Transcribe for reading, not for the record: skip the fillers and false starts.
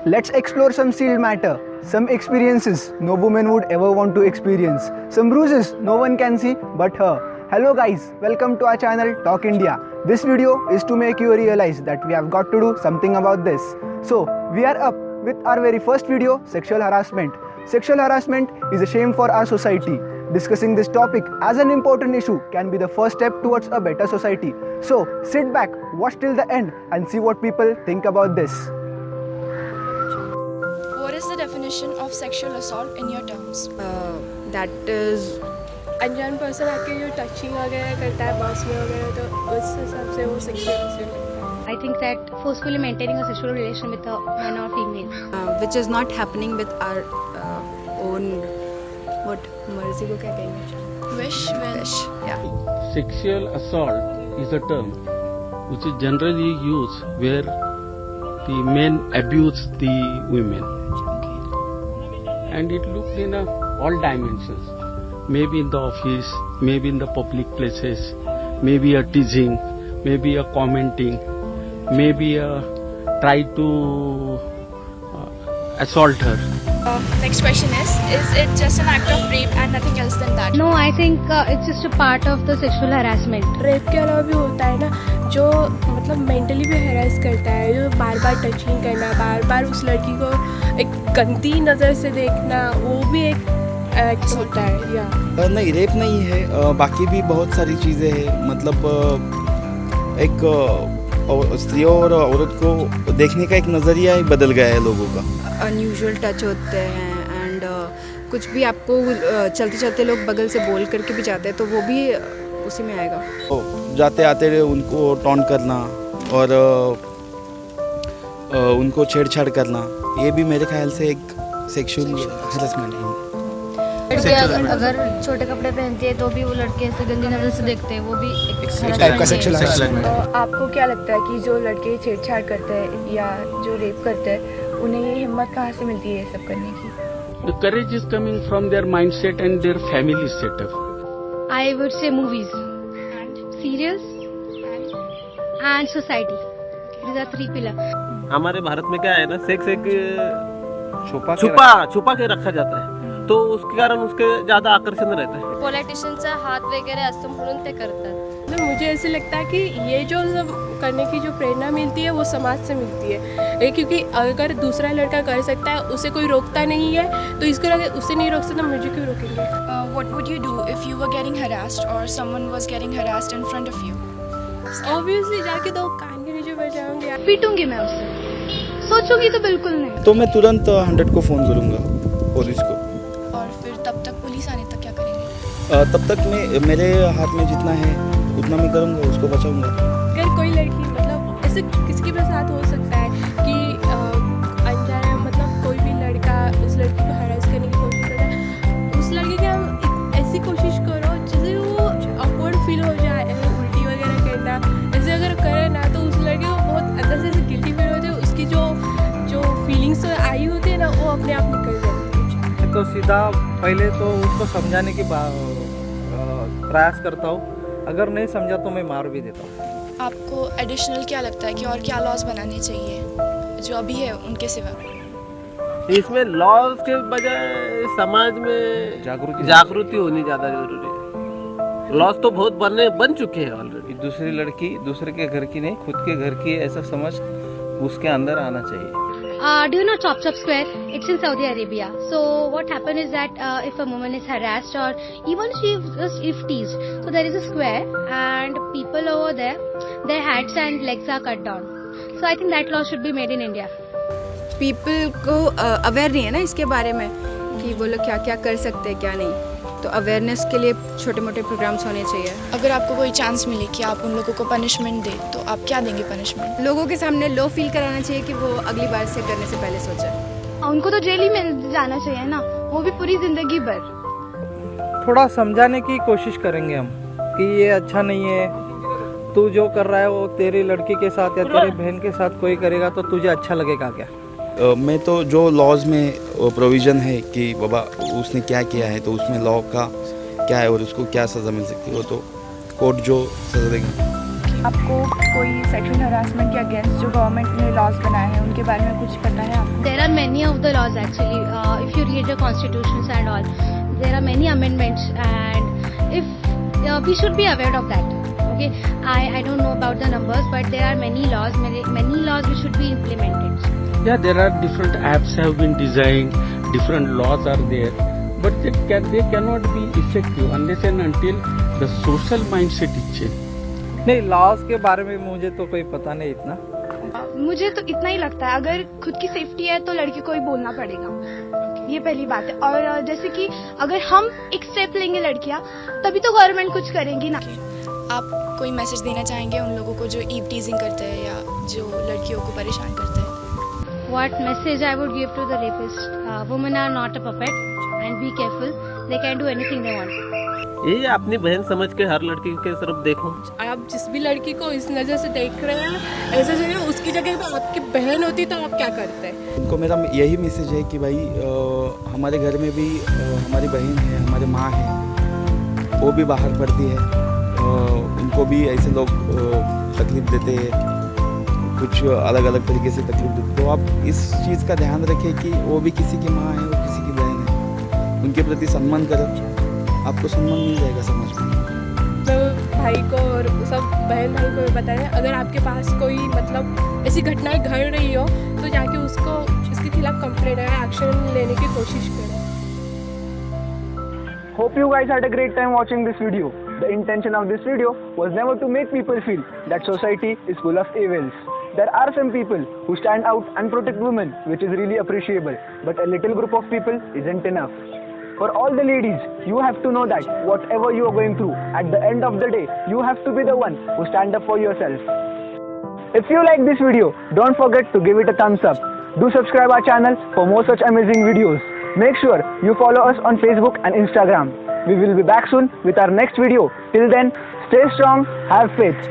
Let's explore some sealed matter, some experiences no woman would ever want to experience, some bruises no one can see but her. Hello guys, welcome to our channel Talk India. This video is to make you realize that we have got to do something about this. So, we are up with our very first video, sexual harassment. Sexual harassment is a shame for our society. Discussing this topic as an important issue can be the first step towards a better society. So, sit back, watch till the end and see what people think about this. What is the definition of sexual assault in your terms? That is अनजान person आके जो touching वगैरह करता है बस में वगैरह तो उस हिसाब से वो सेक्सुअल असेल्ट है. I think that forcefully maintaining a sexual relation with a man or female. which is not happening with our own मर्जी को क्या कहेंगे? Wish. Yeah. Sexual assault is a term which is generally used where the men abuse the women, and it looked in all dimensions. Maybe in the office, maybe in the public places, maybe a teasing, maybe a commenting, maybe a try to assault her. Next question is it just an act of rape and nothing else than that? No, I think it's just a part of the sexual harassment. Rape के अलावा भी होता है ना जो मतलब mentally भी harass करता है, जो बार बार टचिंग करना, बार बार उस लड़की को एक गंदी नज़र से देखना, वो भी एक एक्ट होता है. या नहीं, रेप नहीं है. बाकी भी बहुत सारी चीज़ें हैं. मतलब एक स्त्रियों और औरत को देखने का एक नज़रिया ही बदल गया है लोगों का. अनयूजुअल टच होते हैं एंड कुछ भी आपको चलते चलते लोग बगल से बोल करके भी जाते हैं तो वो भी उसी में आएगा. जाते आते उनको टॉन्ट करना और उनको छेड़छाड़ करना, ये भी मेरे ख्याल से एक सेक्सुअल हैरेसमेंट है. अगर छोटे कपड़े पहनती है तो भी वो लड़के ऐसे गंदी नजर से देखते हैं, वो भी एक टाइप का sexual harassment है. आपको क्या लगता है कि जो लड़के छेड़छाड़ करते हैं या जो रेप करते हैं उन्हें ये हिम्मत कहाँ से मिलती है ये सब करने की? The courage is coming from their mindset and their family setup. I would say movies, serials, and society. These are three pillars. हमारे भारत में क्या है ना, सेक्स एक छुपा के रखा जाता है, तो उसके कारण उसके ज्यादा आकर्षण रहता है. पॉलिटिशियनचा हात वगैरे असतो म्हणून ते करतात. मतलब मुझे ऐसे लगता है कि ये जो सब करने की जो प्रेरणा मिलती है वो समाज से मिलती है. क्योंकि अगर दूसरा लड़का कर सकता है, उसे कोई रोकता नहीं है, तो इसको अगर उसे नहीं रोक सकता मुझे क्यों रोकेंगे? What would you do if you were getting harassed or someone was getting harassed in front of you? Obviously जाके दो कान के नीचे बैठ जाऊंगी. पीटूंगी मैं उसे, सोचूंगी तो बिल्कुल नहीं. तो मैं तुरंत 100 को फ़ोन करूँगा, पुलिस को. और फिर तब तक पुलिस आने तक क्या करेंगे? तब तक मैं मेरे हाथ में जितना है उतना मैं करूँगा, उसको बचाऊँगा. अगर कोई लड़की मतलब ऐसे किसी के भी साथ हो सकता है कि अनजाने मतलब कोई भी लड़का उस लड़की को हरास करने की कोशिश करता है, उस लड़के की हम एक ऐसी कोशिश करो जिससे वो ऑकवर्ड फील हो जाए, उल्टी वगैरह करना ऐसे अगर करे ना तो उस लड़के को बहुत अंदर से ऐसे गिल्टी फील होती है, उसकी जो फीलिंग्स आई होती है ना वो अपने आप निकल जाती है. तो सीधा पहले तो उसको समझाने की प्रयास करता हूँ, अगर नहीं समझा तो मैं मार भी देता हूँ. आपको एडिशनल क्या लगता है कि और क्या लॉज बनाने चाहिए जो अभी है उनके सिवा? इसमें लॉज के बजाय समाज में जागृति होनी ज्यादा जरूरी है. लॉज तो बहुत बन चुके हैं ऑलरेडी. दूसरी लड़की दूसरे के घर की नहीं, खुद के घर की ऐसा समझ उसके अंदर आना चाहिए. Do you know Chop Chop Square? It's in Saudi Arabia. So what happened is that if a woman is harassed or even if teased, so there is a square and people over there, their heads and legs are cut down. So I think that law should be made in India. People को aware नहीं है ना इसके बारे में कि वो लोग क्या क्या कर सकते हैं क्या नहीं, तो अवेयरनेस के लिए छोटे मोटे प्रोग्राम्स होने चाहिए. अगर आपको कोई चांस मिले कि आप उन लोगों को पनिशमेंट दे तो आप क्या देंगे पनिशमेंट? लोगों के सामने लो फील कराना चाहिए कि वो अगली बार से करने से पहले सोचे. उनको तो जेल ही में जाना चाहिए ना, वो भी पूरी जिंदगी भर. थोड़ा समझाने की कोशिश करेंगे हम कि ये अच्छा नहीं है, तू जो कर रहा है वो तेरी लड़की के साथ या तेरी बहन के साथ कोई करेगा तो तुझे अच्छा लगेगा क्या? मैं तो जो लॉज में प्रोविज़न है कि बाबा उसने क्या किया है तो उसमें लॉ का क्या है और उसको क्या सज़ा मिल सकती है, वो तो कोर्ट जो सज़ा देगा. आपको कोई सेक्सुअल हरासमेंट के अगेंस्ट जो गवर्नमेंट ने लॉज बनाए हैं उनके बारे में कुछ पता है आपको? There are many of the laws actually. If you read the constitutions and all, there are many amendments, and if we should be aware of that. Okay, I don't know about the numbers, but there are many laws which should be implemented. Yeah, there are different apps have been designed, different laws are there, but they cannot be effective unless and until the social mindset is changed. नहीं, laws के बारे में मुझे तो कोई पता नहीं इतना। मुझे तो इतना ही लगता है, अगर खुद की सेफ्टी है तो लड़की को ही बोलना पड़ेगा, ये पहली बात है। और जैसे कि अगर हम एक स्टेप लेंगे लड़कियां, तभी तो गवर्नमेंट कुछ करेंगी ना। आप कोई मैसेज देना चाहेंगे उन लोगों को जो ईव टीजिंग करते हैं या जो लड़कियों को परेशान करते हैं? What message I would give to the rapist? Women are not a puppet, and be careful. They can do anything they want. ये अपनी बहन समझ के हर लड़की के तरफ देखो। आप जिस भी लड़की को इस नज़र से देख रहे हैं, ऐसा सोचिए उसकी जगह पे आपकी बहन होती तो आप क्या करते हैं? उनको मेरा यही मैसेज है कि भाई हमारे घर में भी हमारी बहन है, हमारे माँ है, वो भी बाहर पढ़ती है, उनको भी ऐसे लोग तकलीफ देते हैं, कुछ अलग अलग तरीके से तकलीफ देते हैं। तो आप इस चीज़ का ध्यान रखें कि वो भी किसी की माँ है, वो किसी की बहन है, उनके प्रति सम्मान करें, आपको सम्मान मिल जाएगा समाज में। तो भाई को और सब बहन भाई को बता रहे हैं, अगर आपके पास कोई मतलब ऐसी घटनाएं घट रही हो तो जाके उसको इसके खिलाफ कंप्लेंट या एक्शन लेने की कोशिश करें। Hope you guys had a great time watching this video. The intention of this video was never to make people feel that society is full of evils. There are some people who stand out and protect women, which is really appreciable, but a little group of people isn't enough. For all the ladies, you have to know that whatever you are going through, at the end of the day, you have to be the one who stand up for yourself. If you like this video, don't forget to give it a thumbs up. Do subscribe our channel for more such amazing videos. Make sure you follow us on Facebook and Instagram. We will be back soon with our next video. Till then, stay strong, have faith.